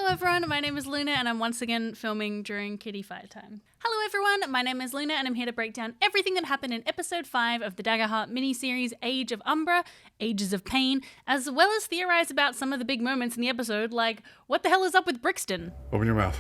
Hello everyone, my name is Luna and I'm once again filming during kitty fight time. Hello everyone, my name is Luna and I'm here to break down everything that happened in episode 5 of the Daggerheart miniseries Age of Umbra, Ages of Pain, as well as theorize about some of the big moments in the episode, like what the hell is up with Brixton? Open your mouth.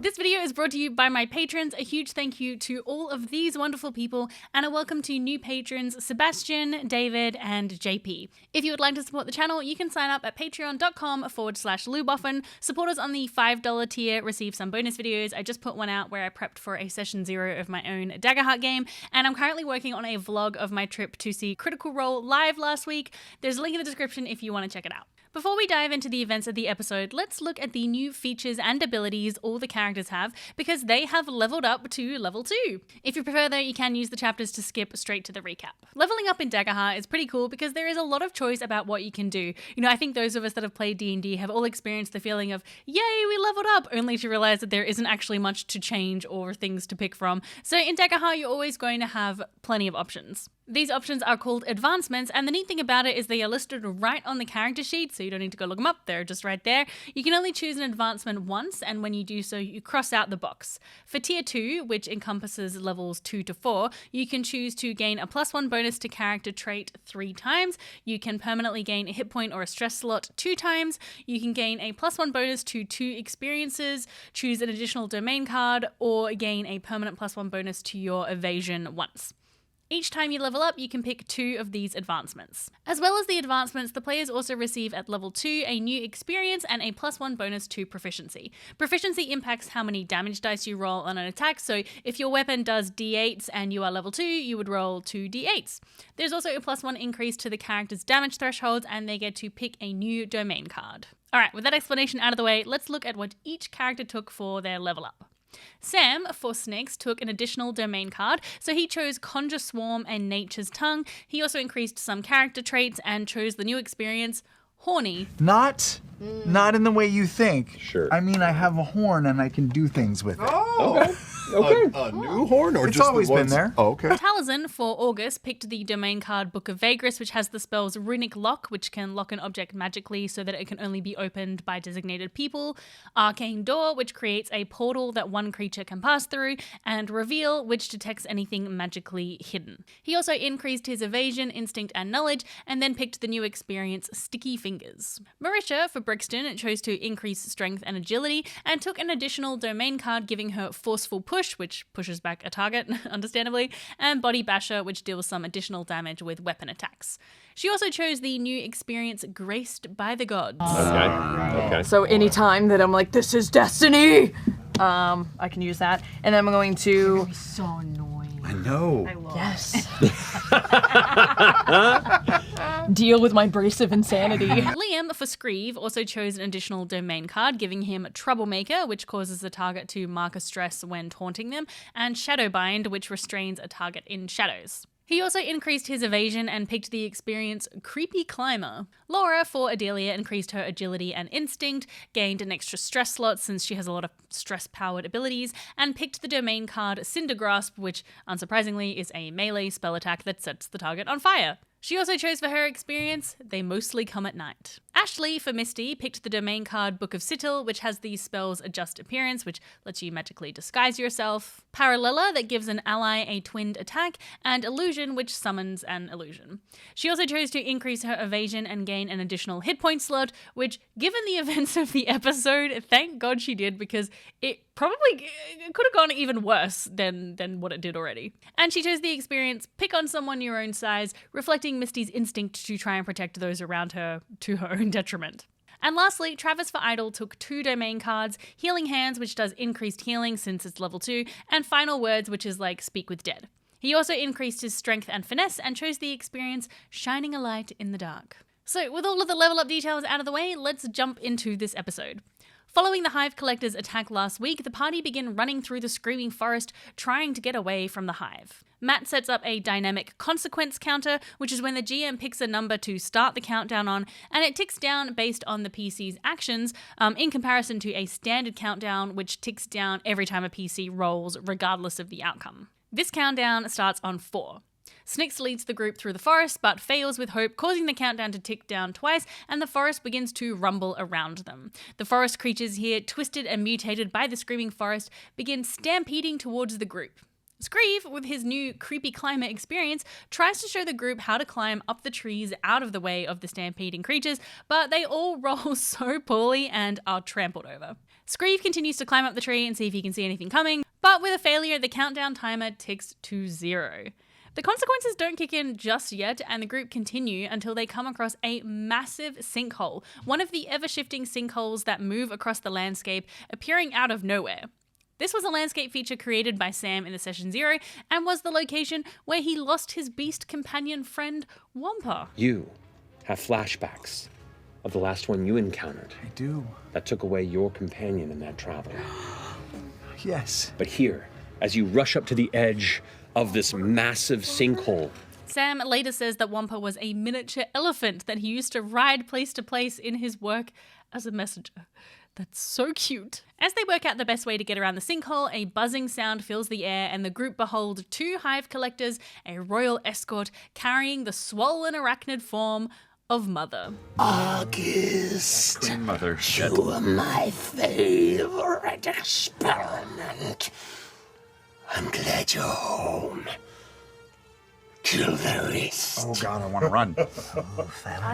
This video is brought to you by my patrons. A huge thank you to all of these wonderful people and a welcome to new patrons Sebastian, David, and JP. If you would like to support the channel, you can sign up at patreon.com/Luboffin. Supporters on the $5 tier receive some bonus videos. I just put one out where I prepped for a session 0 of my own Daggerheart game, and I'm currently working on a vlog of my trip to see Critical Role live last week. There's a link in the description if you want to check it out. Before we dive into the events of the episode, let's look at the new features and abilities all the characters have, because they have leveled up to level 2. If you prefer though, you can use the chapters to skip straight to the recap. Leveling up in Daggerheart is pretty cool because there is a lot of choice about what you can do. You know, I think those of us that have played D&D have all experienced the feeling of, yay, we leveled up, only to realize that there isn't actually much to change or things to pick from. So in Daggerheart, you're always going to have plenty of options. These options are called advancements, and the neat thing about it is they are listed right on the character sheet, so you don't need to go look them up, they're just right there. You can only choose an advancement once, and when you do so, you cross out the box. For tier 2, which encompasses levels 2 to 4, you can choose to gain a +1 bonus to character trait 3 times, you can permanently gain a hit point or a stress slot 2 times, you can gain a +1 bonus to 2 experiences, choose an additional domain card, or gain a permanent +1 bonus to your evasion once. Each time you level up, you can pick 2 of these advancements. As well as the advancements, the players also receive at level 2 a new experience and a +1 bonus to proficiency. Proficiency impacts how many damage dice you roll on an attack, so if your weapon does d8s and you are level 2, you would roll 2 d8s. There's also a +1 increase to the character's damage thresholds, and they get to pick a new domain card. Alright, with that explanation out of the way, let's look at what each character took for their level up. Sam, for Snakes, took an additional domain card, so he chose Conjure Swarm and Nature's Tongue. He also increased some character traits and chose the new experience, Horny. Not in the way you think. Sure. I mean, I have a horn and I can do things with it. Oh, okay. A new horn, or It's just always the ones? been there. Oh, okay. Taliesin, for August, picked the domain card Book of Vagrus, which has the spells Runic Lock, which can lock an object magically so that it can only be opened by designated people, Arcane Door, which creates a portal that one creature can pass through, and Reveal, which detects anything magically hidden. He also increased his evasion, instinct, and knowledge, and then picked the new experience Sticky Fingers. Marisha, for Brixton, chose to increase strength and agility, and took an additional domain card giving her Forceful Push, which pushes back a target, understandably, and Body Basher, which deals some additional damage with weapon attacks. She also chose the new experience Graced by the Gods. Okay. So anytime that I'm like, this is destiny, I can use that. And I'm going to... So annoying. I know. Yes. Deal with my abrasive insanity. Liam, for Screeve, also chose an additional domain card, giving him Troublemaker, which causes the target to mark a stress when taunting them, and Shadowbind, which restrains a target in shadows. He also increased his evasion and picked the experience Creepy Climber. Laura, for Adelia, increased her agility and instinct, gained an extra stress slot since she has a lot of stress-powered abilities, and picked the domain card Cinder Grasp, which, unsurprisingly, is a melee spell attack that sets the target on fire. She also chose for her experience, They Mostly Come at Night. Ashley, for Misty, picked the domain card Book of Sigil, which has these spells Adjust Appearance, which lets you magically disguise yourself, Paralela, that gives an ally a twinned attack, and Illusion, which summons an illusion. She also chose to increase her evasion and gain an additional hit point slot, which, given the events of the episode, thank God she did, because it probably could have gone even worse than what it did already. And she chose the experience Pick on Someone Your Own Size, reflecting Misty's instinct to try and protect those around her to her own detriment. And lastly, Travis for Idol took 2 domain cards, Healing Hands, which does increased healing since it's level 2, and Final Words, which is like Speak with Dead. He also increased his strength and finesse and chose the experience Shining a Light in the Dark. So with all of the level up details out of the way, let's jump into this episode. Following the Hive Collector's attack last week, the party begin running through the Screaming Forest, trying to get away from the Hive. Matt sets up a dynamic consequence counter, which is when the GM picks a number to start the countdown on, and it ticks down based on the PC's actions, in comparison to a standard countdown, which ticks down every time a PC rolls, regardless of the outcome. This countdown starts on 4. Snicks leads the group through the forest, but fails with hope, causing the countdown to tick down twice, and the forest begins to rumble around them. The forest creatures here, twisted and mutated by the screaming forest, begin stampeding towards the group. Screeve, with his new creepy climber experience, tries to show the group how to climb up the trees out of the way of the stampeding creatures, but they all roll so poorly and are trampled over. Screeve continues to climb up the tree and see if he can see anything coming, but with a failure, the countdown timer ticks to 0. The consequences don't kick in just yet, and the group continue until they come across a massive sinkhole, one of the ever-shifting sinkholes that move across the landscape, appearing out of nowhere. This was a landscape feature created by Sam in the Session 0 and was the location where he lost his beast companion friend, Wampa. You have flashbacks of the last one you encountered. I do. That took away your companion in that travel. Yes. But here, as you rush up to the edge of this massive sinkhole, Sam later says that Wampa was a miniature elephant that he used to ride place to place in his work as a messenger. That's so cute. As they work out the best way to get around the sinkhole, a buzzing sound fills the air and the group behold 2 hive collectors, a royal escort, carrying the swollen arachnid form of Mother. August. Queen Mother. You are my favorite experiment. I'm glad you're home. Kill the rest. Oh god, I want to run.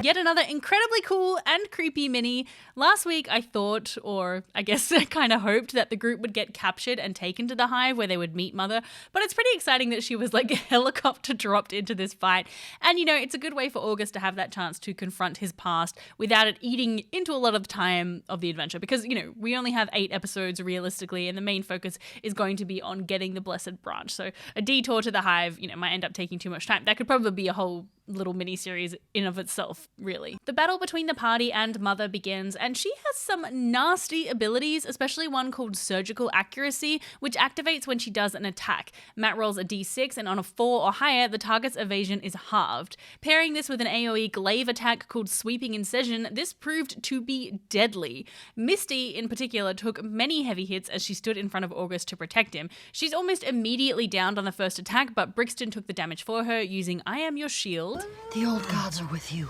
Yet another incredibly cool and creepy mini. Last week I thought, or I guess I kind of hoped, that the group would get captured and taken to the hive where they would meet Mother, but it's pretty exciting that she was like helicopter dropped into this fight. And you know, it's a good way for August to have that chance to confront his past without it eating into a lot of the time of the adventure, because you know, we only have 8 episodes realistically, and the main focus is going to be on getting the Blessed Branch. So a detour to the hive, you know, might end up taking too much time. That could probably be a whole little mini-series in of itself, really. The battle between the party and Mother begins, and she has some nasty abilities, especially one called Surgical Accuracy, which activates when she does an attack. Matt rolls a d6, and on a 4 or higher, the target's evasion is halved. Pairing this with an AoE glaive attack called Sweeping Incision, this proved to be deadly. Misty, in particular, took many heavy hits as she stood in front of August to protect him. She's almost immediately downed on the first attack, but Brixton took the damage for her using I Am Your Shield. The old gods are with you.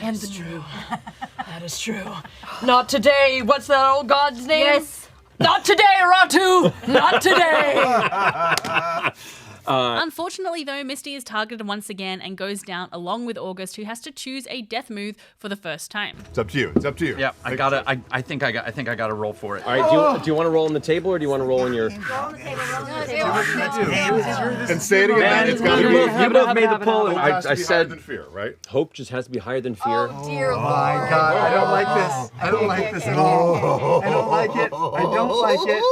That is true. That is true. Not today. What's that old god's name? Yes. Not today, Ratu! Not today! Unfortunately, though, Misty is targeted once again and goes down along with August, who has to choose a death move for the first time. It's up to you. It's up to you. Yeah, I think I got to roll for it. all right, do you want to roll on the table or do you want to roll on your... Roll on the table, roll on the table. And say it again. Man, It's got to you be. both made the pull. Hope has to I be higher said than fear, right? Hope just has to be higher than fear. Oh, dear Oh my god, I don't like this. I don't like this at all. I don't like it. I don't like it.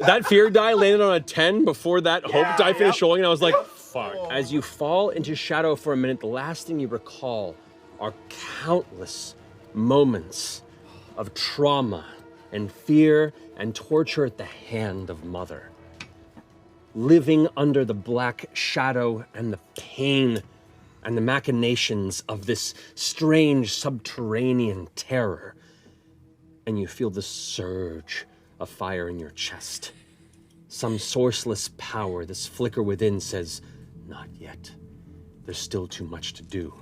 That fear die landed on a 10 before that hope die finished rolling, and I was like, fuck. As you fall into shadow for a minute, the last thing you recall are countless moments of trauma and fear and torture at the hand of Mother. Living under the black shadow and the pain and the machinations of this strange subterranean terror. And you feel the surge of fire in your chest. Some sourceless power, this flicker within says, not yet. There's still too much to do,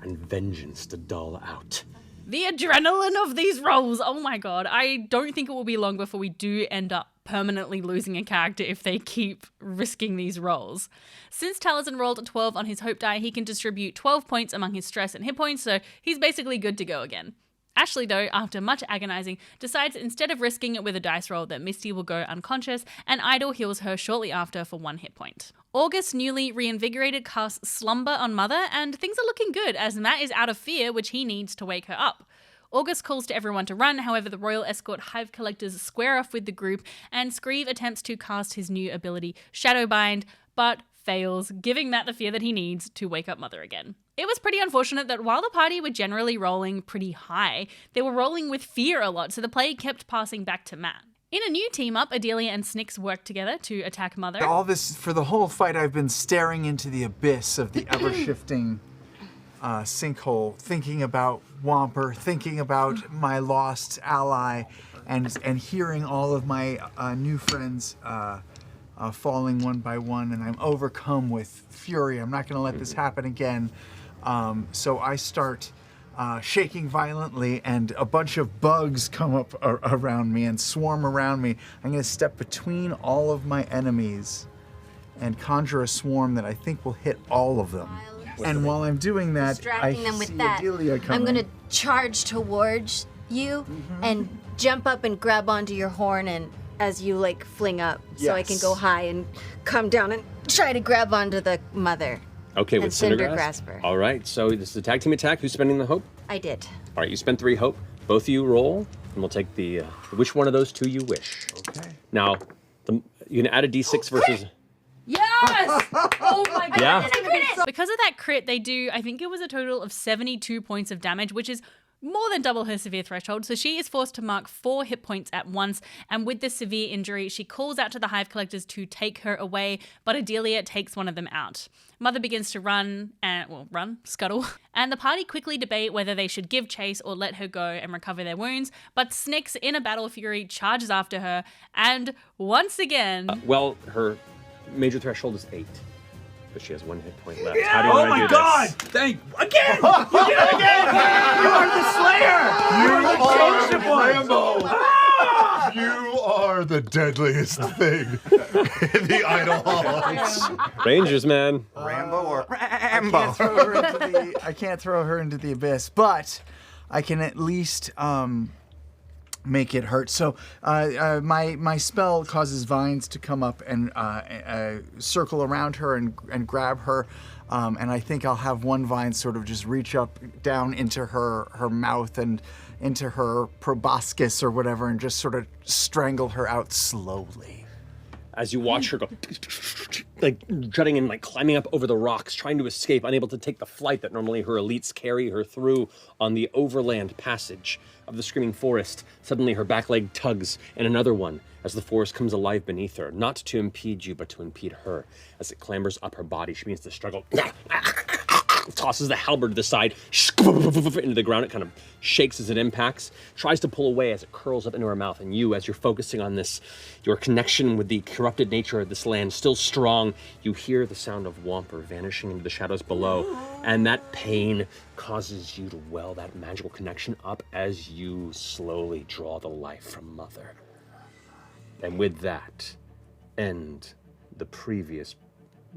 and vengeance to dull out. The adrenaline of these rolls, oh my god. I don't think it will be long before we do end up permanently losing a character if they keep risking these rolls. Since Taliesin rolled a 12 on his hope die, he can distribute 12 points among his stress and hit points, so he's basically good to go again. Ashley, though, after much agonizing, decides instead of risking it with a dice roll that Misty will go unconscious, and Idol heals her shortly after for 1 hit point. August, newly reinvigorated, casts Slumber on Mother, and things are looking good as Matt is out of fear, which he needs to wake her up. August calls to everyone to run, however the Royal Escort Hive Collectors square off with the group, and Screeve attempts to cast his new ability, Shadowbind, but fails, giving Matt the fear that he needs to wake up Mother again. It was pretty unfortunate that while the party were generally rolling pretty high, they were rolling with fear a lot, so the play kept passing back to Matt. In a new team-up, Adelia and Snicks work together to attack Mother. All this, for the whole fight, I've been staring into the abyss of the ever-shifting sinkhole, thinking about Whomper, thinking about my lost ally, and hearing all of my new friends falling one by one, and I'm overcome with fury. I'm not going to let this happen again. So I start shaking violently, and a bunch of bugs come up around me and swarm around me. I'm going to step between all of my enemies and conjure a swarm that I think will hit all of them. And while I'm doing that, Distracting them with see that. Adelia coming. I'm gonna charge towards you and jump up and grab onto your horn, and as you like fling up, so I can Yes. go high and come down and try to grab onto the mother. Okay, with And Cinder Cinder Grasper. All right, so this is a tag team attack. Who's spending the hope? I did. All right, you spend 3 hope. Both of you roll, and we'll take the which one of those 2 you wish. Okay. Now, you can add a d6 versus. Yes! Oh my god. Yeah. Because of that crit, they do, I think it was a total of 72 points of damage, which is more than double her severe threshold. So she is forced to mark 4 hit points at once. And with this severe injury, she calls out to the Hive Collectors to take her away, but Adelia takes one of them out. Mother begins to scuttle. And the party quickly debate whether they should give chase or let her go and recover their wounds. But Snicks, in a battle fury, charges after her. And once again... Well, her major threshold is 8, but she has 1 hit point left. How do you want to do God! this? Thank again! You did it again! You are the Slayer! You are the chosen one! Rambo! You are the deadliest thing in the Idle Halls. Rangers, man. Rambo or I can't throw her into the abyss, but I can at least make it hurt. So my spell causes vines to come up and circle around her and grab her, and I think I'll have one vine sort of just reach up down into her mouth and into her proboscis or whatever, and just sort of strangle her out slowly. As you watch her go, like jutting and like climbing up over the rocks, trying to escape, unable to take the flight that normally her elites carry her through on the overland passage of the Screaming Forest. Suddenly her back leg tugs, and another one, as the forest comes alive beneath her, not to impede you, but to impede her. As it clambers up her body, she begins to struggle. Tosses the halberd to the side, into the ground. It kind of shakes as it impacts, tries to pull away as it curls up into her mouth. And you, as you're focusing on this, your connection with the corrupted nature of this land still strong, you hear the sound of Whomper vanishing into the shadows below. And that pain causes you to well that magical connection up as you slowly draw the life from Mother. And with that, end the previous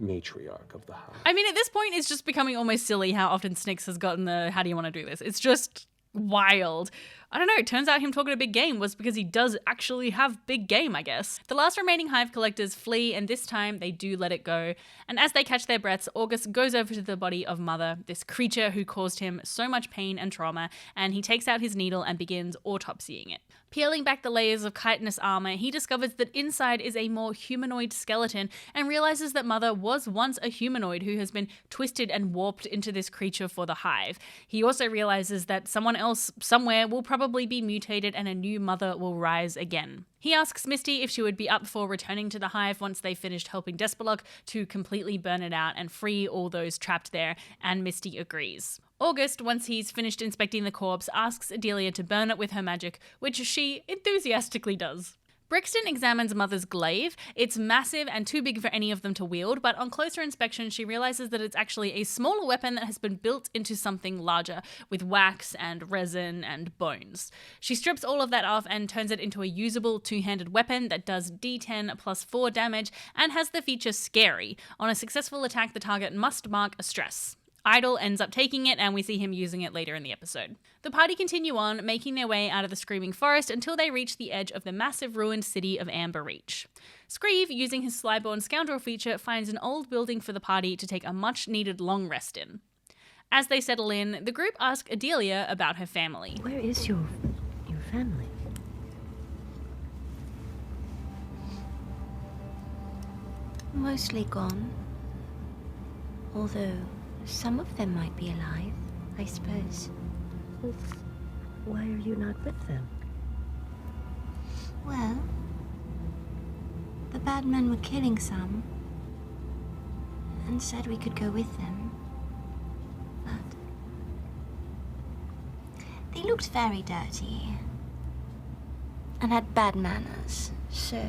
matriarch of the house. I mean, at this point, it's just becoming almost silly how often Snicks has gotten the how do you want to do this? It's just wild. I don't know, it turns out him talking a big game was because he does actually have big game, I guess. The last remaining Hive Collectors flee, and this time they do let it go. And as they catch their breaths, August goes over to the body of Mother, this creature who caused him so much pain and trauma, and he takes out his needle and begins autopsying it. Peeling back the layers of chitinous armor, he discovers that inside is a more humanoid skeleton and realizes that Mother was once a humanoid who has been twisted and warped into this creature for the Hive. He also realizes that someone else somewhere will probably be mutated and a new Mother will rise again. He asks Misty if she would be up for returning to the Hive once they finished helping Despelok to completely burn it out and free all those trapped there, and Misty agrees. August, once he's finished inspecting the corpse, asks Adelia to burn it with her magic, which she enthusiastically does. Brixton examines Mother's glaive. It's massive and too big for any of them to wield, but on closer inspection she realizes that it's actually a smaller weapon that has been built into something larger, with wax and resin and bones. She strips all of that off and turns it into a usable two-handed weapon that does D10 plus 4 damage and has the feature Scary. On a successful attack, the target must mark a stress. Idle ends up taking it, and we see him using it later in the episode. The party continue on, making their way out of the Screaming Forest until they reach the edge of the massive ruined city of Amber Reach. Screeve, using his Slyborn Scoundrel feature, finds an old building for the party to take a much-needed long rest in. As they settle in, the group ask Adelia about her family. Where is your family? Mostly gone. Although some of them might be alive, I suppose. Why are you not with them? Well, the bad men were killing some, and said we could go with them. But looked very dirty and had bad manners, so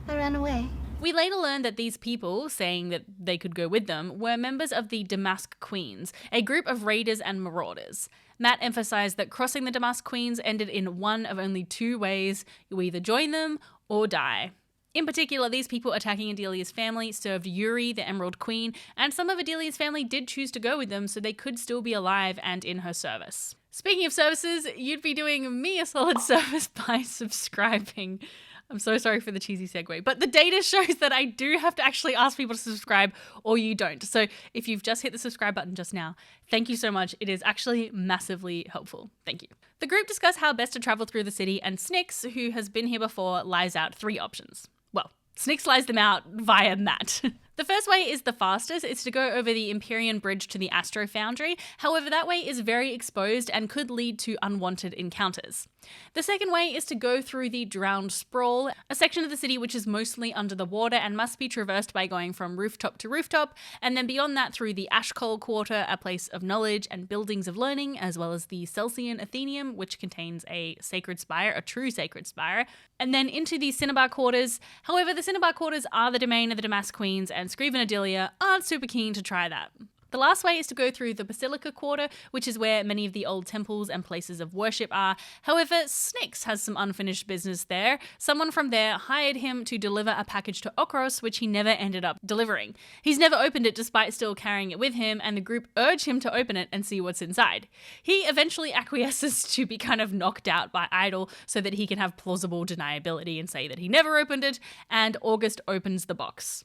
I ran away. We later learned that these people, saying that they could go with them, were members of the Damask Queens, a group of raiders and marauders. Matt emphasized that crossing the Damask Queens ended in one of only two ways: you either join them or die. In particular, these people attacking Adelia's family served Yuri, the Emerald Queen, and some of Adelia's family did choose to go with them, so they could still be alive and in her service. Speaking of services, you'd be doing me a solid service by subscribing. I'm so sorry for the cheesy segue, but the data shows that I do have to actually ask people to subscribe or you don't. So if you've just hit the subscribe button just now, thank you so much. It is actually massively helpful. Thank you. The group discuss how best to travel through the city, and Snyx, who has been here before, lies out 3 options. Well, Snyx lies them out via Matt. The first way is the fastest. It's to go over the Empyrean Bridge to the Astro Foundry. However, that way is very exposed and could lead to unwanted encounters. The second way is to go through the Drowned Sprawl, a section of the city which is mostly under the water and must be traversed by going from rooftop to rooftop, and then beyond that through the Ashcole Quarter, a place of knowledge and buildings of learning, as well as the Celsian Athenaeum, which contains a sacred spire, a true sacred spire, and then into the Cinnabar Quarters. However, the Cinnabar Quarters are the domain of the Damask Queens, and Screeve and Adelia aren't super keen to try that. The last way is to go through the Basilica Quarter, which is where many of the old temples and places of worship are. However, Snyx has some unfinished business there. Someone from there hired him to deliver a package to Okros, which he never ended up delivering. He's never opened it despite still carrying it with him, and the group urge him to open it and see what's inside. He eventually acquiesces to be kind of knocked out by Idol so that he can have plausible deniability and say that he never opened it, and August opens the box.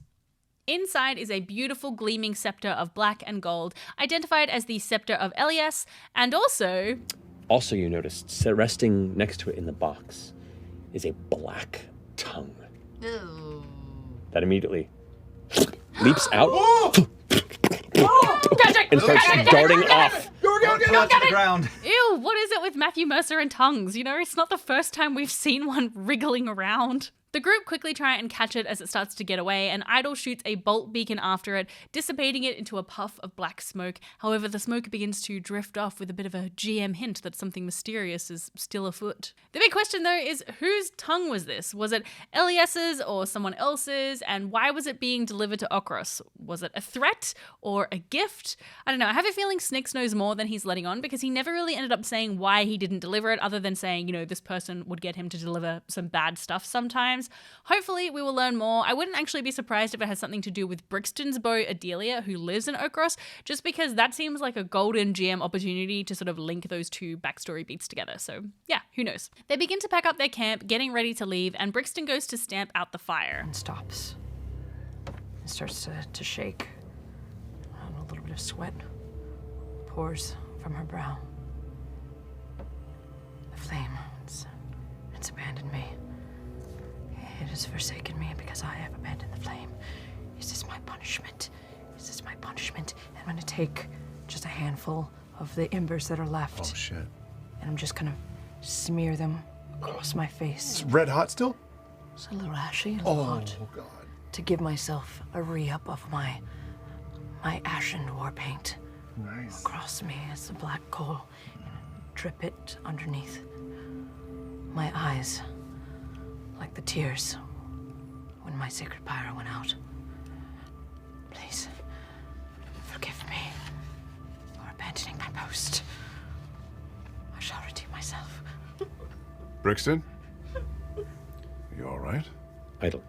Inside is a beautiful gleaming scepter of black and gold, identified as the Scepter of Elias, and also, you noticed, resting next to it in the box is a black tongue. Ooh. That immediately leaps out Gadget! and starts darting off. Don't touch the ground. ew, what is it with Matthew Mercer and tongues? You know, it's not the first time we've seen one wriggling around. The group quickly try and catch it as it starts to get away, and Idol shoots a bolt beacon after it, dissipating it into a puff of black smoke. However, the smoke begins to drift off with a bit of a GM hint that something mysterious is still afoot. The big question, though, is whose tongue was this? Was it Elias's or someone else's? And why was it being delivered to Okros? Was it a threat or a gift? I don't know. I have a feeling Snyx knows more than he's letting on, because he never really ended up saying why he didn't deliver it, other than saying, you know, this person would get him to deliver some bad stuff sometimes. Hopefully we will learn more. I wouldn't actually be surprised if it has something to do with Brixton's beau Adelia, who lives in Okros, just because that seems like a golden GM opportunity to sort of link those two backstory beats together. So yeah, who knows. They begin to pack up their camp, getting ready to leave, and Brixton goes to stamp out the fire. And stops. And starts to shake. And a little bit of sweat pours from her brow. The flame, it's abandoned me. It has forsaken me because I have abandoned the flame. Is this my punishment? Is this my punishment? And I'm gonna take just a handful of the embers that are left. Oh, shit. And I'm just gonna smear them across my face. It's red hot still? It's a little ashy, a little hot. Oh, God. To give myself a re-up of my ashen war paint. Nice. Across me as the black coal. And drip it underneath my eyes. Like the tears when my sacred pyre went out. Please, forgive me for abandoning my post. I shall redeem myself. Brixton? You all right? Idle.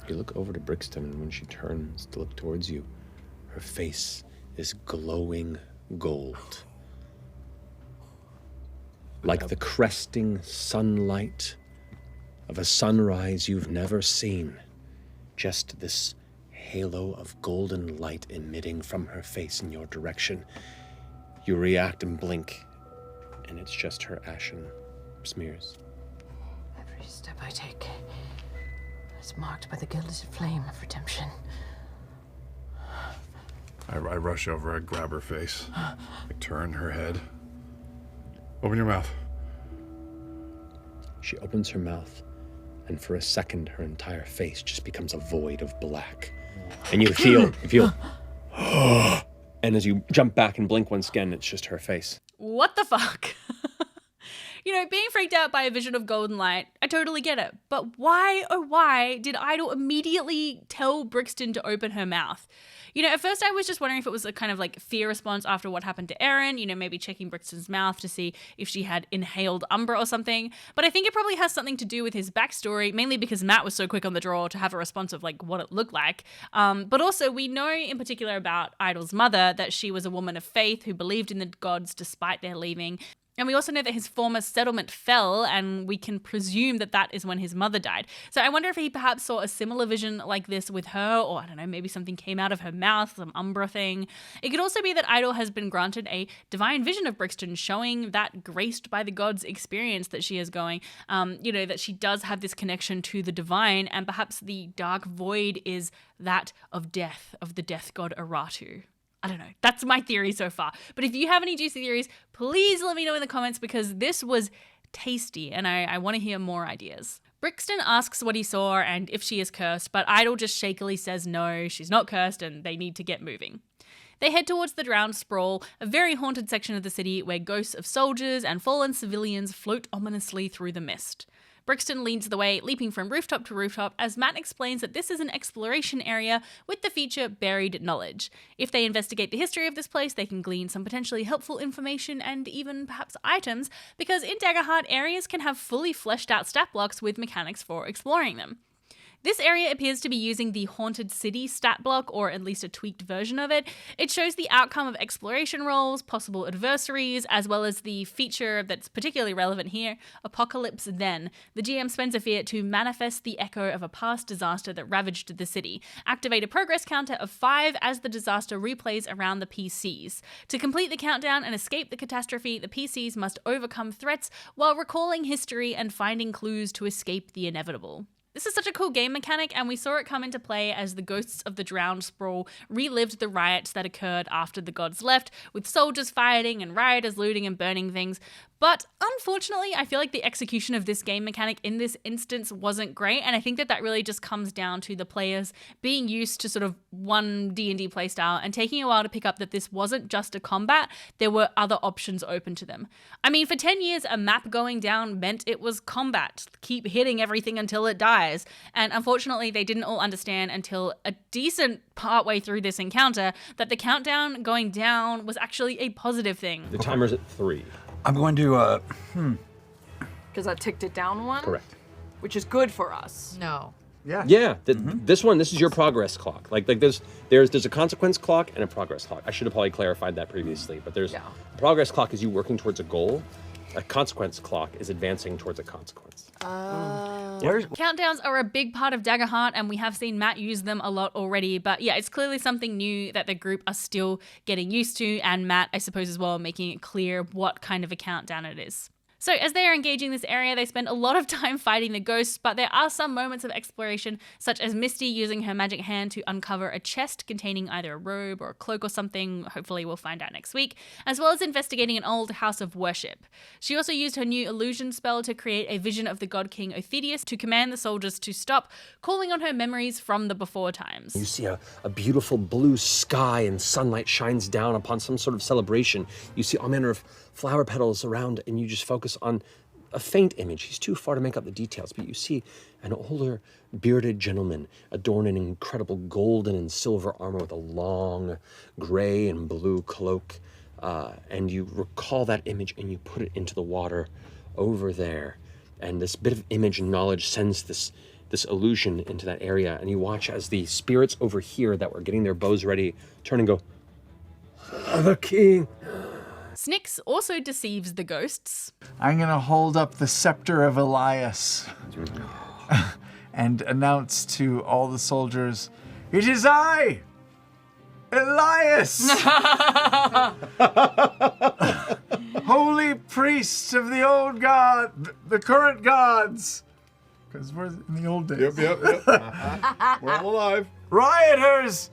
You look over to Brixton, and when she turns to look towards you, her face is glowing gold. Like the cresting sunlight of a sunrise you've never seen. Just this halo of golden light emitting from her face in your direction. You react and blink, and it's just her ashen smears. Every step I take is marked by the gilded flame of redemption. I rush over, I grab her face. I turn her head. Open your mouth. She opens her mouth, and for a second, her entire face just becomes a void of black. And you feel, and as you jump back and blink once again, it's just her face. What the fuck? Being freaked out by a vision of golden light, I totally get it. But why, oh why, did Idol immediately tell Brixton to open her mouth? At first I was just wondering if it was a kind of like fear response after what happened to Erin, maybe checking Brixton's mouth to see if she had inhaled Umbra or something. But I think it probably has something to do with his backstory, mainly because Matt was so quick on the draw to have a response of like what it looked like. But also we know in particular about Idol's mother that she was a woman of faith who believed in the gods despite their leaving. And we also know that his former settlement fell, and we can presume that that is when his mother died. So I wonder if he perhaps saw a similar vision like this with her, or I don't know, maybe something came out of her mouth, some Umbra thing. It could also be that Idol has been granted a divine vision of Brixton, showing that graced by the gods experience that she is going, that she does have this connection to the divine, and perhaps the dark void is that of death, of the death god Aratu. I don't know. That's my theory so far. But if you have any juicy theories, please let me know in the comments because this was tasty and I want to hear more ideas. Brixton asks what he saw and if she is cursed, but Idol just shakily says no, she's not cursed and they need to get moving. They head towards the Drowned Sprawl, a very haunted section of the city where ghosts of soldiers and fallen civilians float ominously through the mist. Brixton leads the way, leaping from rooftop to rooftop, as Matt explains that this is an exploration area with the feature Buried Knowledge. If they investigate the history of this place, they can glean some potentially helpful information and even perhaps items, because in Daggerheart, areas can have fully fleshed out stat blocks with mechanics for exploring them. This area appears to be using the Haunted City stat block, or at least a tweaked version of it. It shows the outcome of exploration rolls, possible adversaries, as well as the feature that's particularly relevant here, Apocalypse Then. The GM spends a fear to manifest the echo of a past disaster that ravaged the city. Activate a progress counter of 5 as the disaster replays around the PCs. To complete the countdown and escape the catastrophe, the PCs must overcome threats while recalling history and finding clues to escape the inevitable. This is such a cool game mechanic, and we saw it come into play as the ghosts of the Drowned Sprawl relived the riots that occurred after the gods left, with soldiers fighting and rioters looting and burning things. But unfortunately, I feel like the execution of this game mechanic in this instance wasn't great, and I think that really just comes down to the players being used to sort of one D&D playstyle and taking a while to pick up that this wasn't just a combat, there were other options open to them. I mean, for 10 years, a map going down meant it was combat. Keep hitting everything until it dies. And unfortunately, they didn't all understand until a decent partway through this encounter that the countdown going down was actually a positive thing. The timer's at 3. I'm going to, Because I ticked it down one? Correct. Which is good for us. No. Yeah. Yeah, this is your progress clock. Like there's a consequence clock and a progress clock. I should have probably clarified that previously, but there's a progress clock is you working towards a goal. A consequence clock is advancing towards a consequence. Countdowns are a big part of Daggerheart, and we have seen Matt use them a lot already, but yeah, it's clearly something new that the group are still getting used to, and Matt, I suppose as well, making it clear what kind of a countdown it is. So as they are engaging this area, they spend a lot of time fighting the ghosts, but there are some moments of exploration, such as Misty using her magic hand to uncover a chest containing either a robe or a cloak or something, hopefully we'll find out next week, as well as investigating an old house of worship. She also used her new illusion spell to create a vision of the god king Othedius to command the soldiers to stop, calling on her memories from the before times. You see a beautiful blue sky and sunlight shines down upon some sort of celebration. You see all manner of flower petals around, and you just focus on a faint image. He's too far to make out the details, but you see an older, bearded gentleman adorned in incredible golden and silver armor with a long gray and blue cloak, and you recall that image and you put it into the water over there, and this bit of image and knowledge sends this illusion into that area, and you watch as the spirits over here that were getting their bows ready turn and go, "The king." Snyx also deceives the ghosts. I'm going to hold up the scepter of Elias and announce to all the soldiers, "It is I, Elias, holy priest of the old god, the current gods." Because we're in the old days. Yep. We're all alive. "Rioters!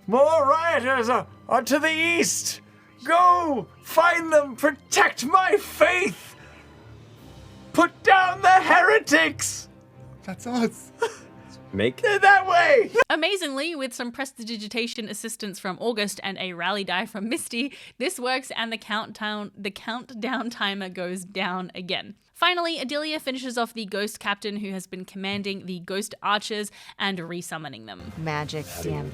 More rioters are to the east! Go! Find them! Protect my faith! Put down the heretics!" That's us. Make That way! Amazingly, with some prestidigitation assistance from August and a rally die from Misty, this works and the countdown timer goes down again. Finally, Adelia finishes off the ghost captain who has been commanding the ghost archers and resummoning them. Magic, damn.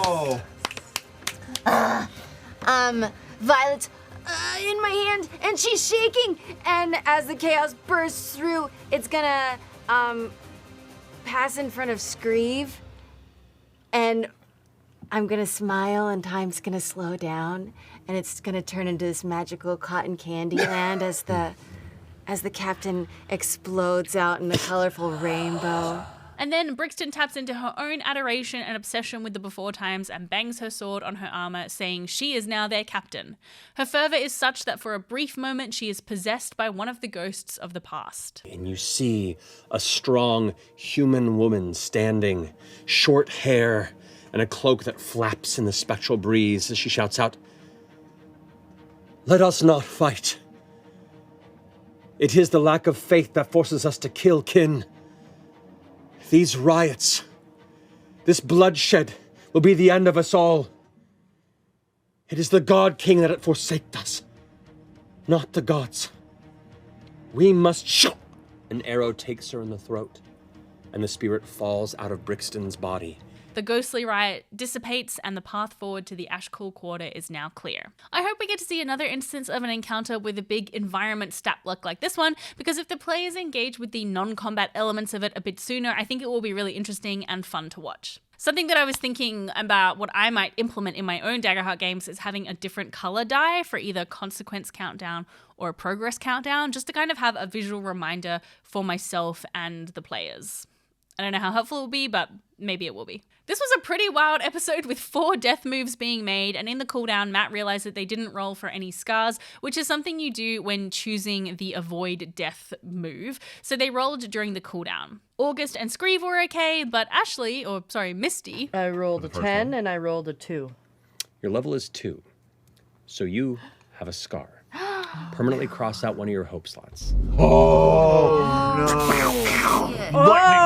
Oh. Violet's in my hand, and she's shaking. And as the chaos bursts through, it's gonna pass in front of Screeve, and I'm gonna smile, and time's gonna slow down, and it's gonna turn into this magical cotton candy land as the captain explodes out in the colorful rainbow. And then Brixton taps into her own adoration and obsession with the before times and bangs her sword on her armor, saying she is now their captain. Her fervor is such that for a brief moment she is possessed by one of the ghosts of the past. And you see a strong human woman standing, short hair and a cloak that flaps in the spectral breeze as she shouts out, "Let us not fight. It is the lack of faith that forces us to kill kin. These riots, this bloodshed will be the end of us all. It is the God King that hath forsaked us, not the gods. We must shoot." An arrow takes her in the throat, and the spirit falls out of Brixton's body. The ghostly riot dissipates and the path forward to the Ashcool Quarter is now clear. I hope we get to see another instance of an encounter with a big environment stat block like this one, because if the players engage with the non-combat elements of it a bit sooner, I think it will be really interesting and fun to watch. Something that I was thinking about what I might implement in my own Daggerheart games is having a different color die for either consequence countdown or a progress countdown, just to kind of have a visual reminder for myself and the players. I don't know how helpful it will be, but maybe it will be. This was a pretty wild episode with 4 death moves being made, and in the cooldown, Matt realized that they didn't roll for any scars, which is something you do when choosing the avoid death move. So they rolled during the cooldown. August and Screeve were okay, but Misty. I rolled a 10 and I rolled a 2. Your level is 2, so you have a scar. Permanently cross out one of your hope slots. Lightning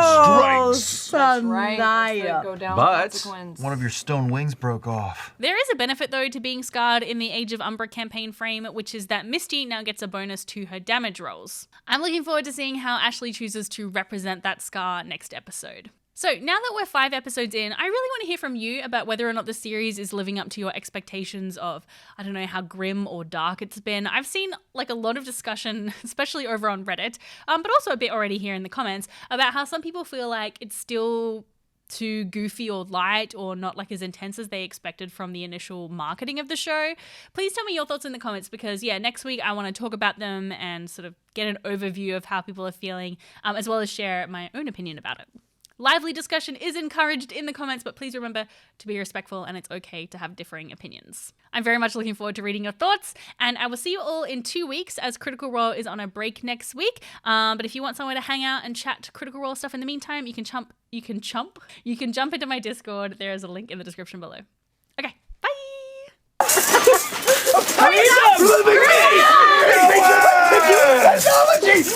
strikes. That's right. That's the go down But consequence. One of your stone wings broke off. There is a benefit, though, to being scarred in the Age of Umbra campaign frame, which is that Misty now gets a bonus to her damage rolls. I'm looking forward to seeing how Ashley chooses to represent that scar next episode. So now that we're 5 episodes in, I really want to hear from you about whether or not the series is living up to your expectations of, I don't know, how grim or dark it's been. I've seen like a lot of discussion, especially over on Reddit, but also a bit already here in the comments, about how some people feel like it's still too goofy or light or not like as intense as they expected from the initial marketing of the show. Please tell me your thoughts in the comments, because next week I want to talk about them and sort of get an overview of how people are feeling, as well as share my own opinion about it. Lively discussion is encouraged in the comments, but please remember to be respectful and it's okay to have differing opinions. I'm very much looking forward to reading your thoughts, and I will see you all in 2 weeks as Critical Role is on a break next week. But if you want somewhere to hang out and chat Critical Role stuff in the meantime, you can jump into my Discord. There is a link in the description below.